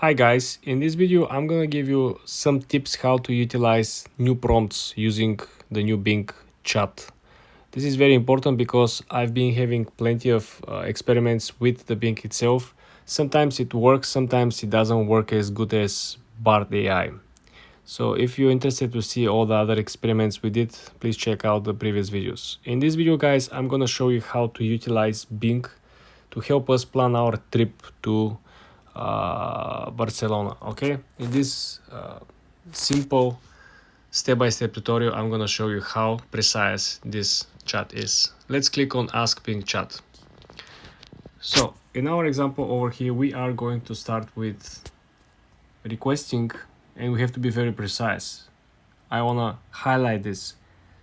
Hi guys, in this video I'm gonna give you some tips how to utilize new prompts using the new Bing chat. This is very important because I've been having plenty of experiments with the Bing itself. Sometimes it works, sometimes it doesn't work as good as Bard AI. So if you're interested to see all the other experiments we did, please check out the previous videos. In this video guys, I'm gonna show you how to utilize Bing to help us plan our trip to Barcelona. Okay, in this simple step-by-step tutorial I'm gonna show you how precise this chat is. Let's click on Ask Bing Chat. So in our example over here we are going to start with requesting, and we have to be very precise. I wanna highlight this.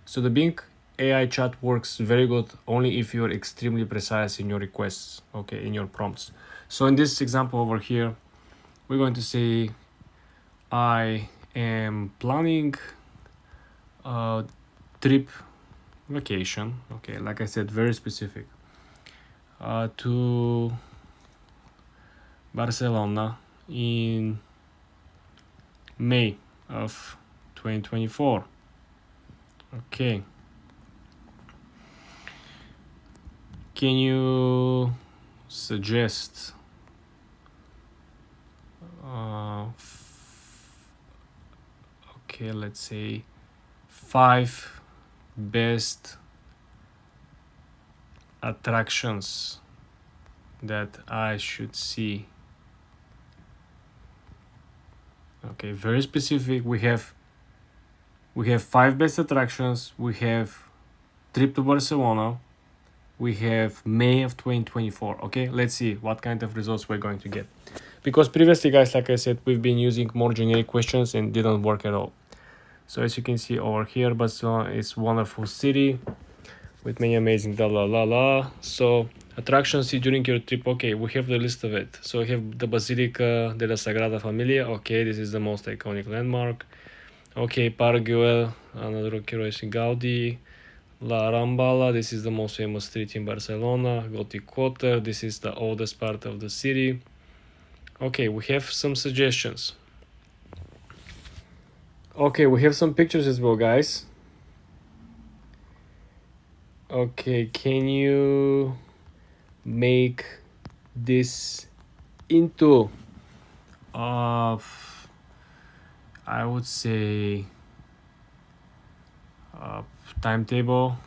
So the Bing AI chat works very good only if you're extremely precise in your requests, okay, in your prompts. So in this example over here, we're going to say, I am planning a trip vacation, okay, like I said, very specific, to Barcelona in May of 2024. Okay. Can you suggest okay, let's say 5 best attractions that I should see? Okay, very specific. We have 5 best attractions, we have trip to Barcelona, we have May of 2024. Okay, let's see what kind of results we're going to get, because previously guys, like I said, we've been using more generic questions and didn't work at all. So as you can see over here, Barcelona is wonderful city with many amazing So attractions during your trip, okay, we have the list of it. So we have the Basilica de la Sagrada Familia. Okay, this is the most iconic landmark. Okay, Parc Güell, another Roqueros in Gaudi. La Rambla, this is the most famous street in Barcelona. Gothic Quarter, this is the oldest part of the city. Okay, we have some suggestions. Okay, we have some pictures as well, guys. Okay, can you make this into I would say timetable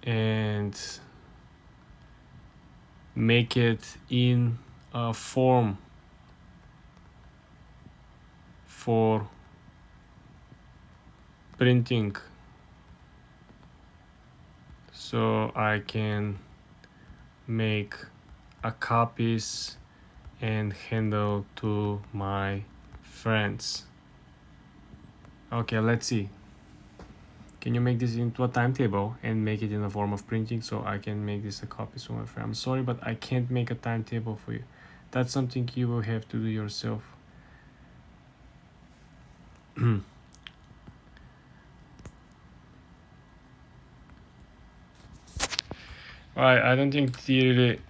and make it in a form for printing, so I can make a copies and handle to my friends. Okay, let's see. Can you make this into a timetable and make it in the form of printing so I can make this a copy for my friend? I'm sorry, but I can't make a timetable for you. That's something you will have to do yourself. I don't think he really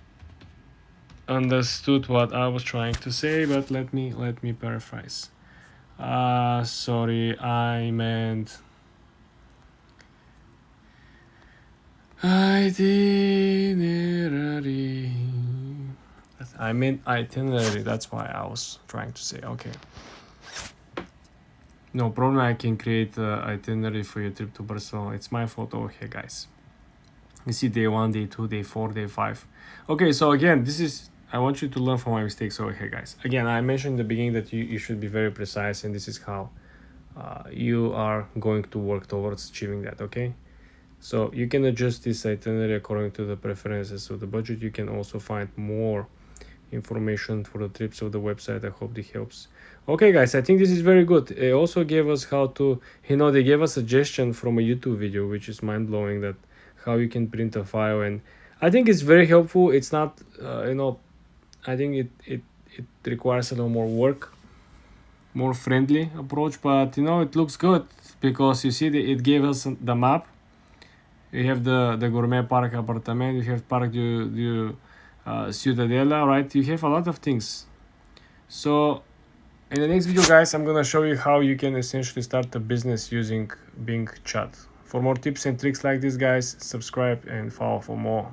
understood what I was trying to say, but let me paraphrase. Sorry, I meant itinerary. I meant itinerary, that's why I was trying to say. Okay, no problem, I can create an itinerary for your trip to Barcelona. It's my fault over here, guys. You see day 1, day 2, day 4, day 5. Okay, so again, this is, I want you to learn from my mistakes over here, guys. Again, I mentioned in the beginning that you should be very precise, and this is how you are going to work towards achieving that. Okay, so you can adjust this itinerary according to the preferences of the budget. You can also find more information for the trips of the website. I hope this helps. Okay guys, I think this is very good. It also gave us how to, they gave us a suggestion from a YouTube video, which is mind-blowing, that how you can print a file, and I think it's very helpful. It's not I think it requires a little more work, more friendly approach, but it looks good because you see it gave us the map. You have the Gourmet Park Apartament, you have Parc du Ciudadela, right? You have a lot of things. So in the next video, guys, I'm gonna show you how you can essentially start a business using Bing chat. For more tips and tricks like this, guys, subscribe and follow for more.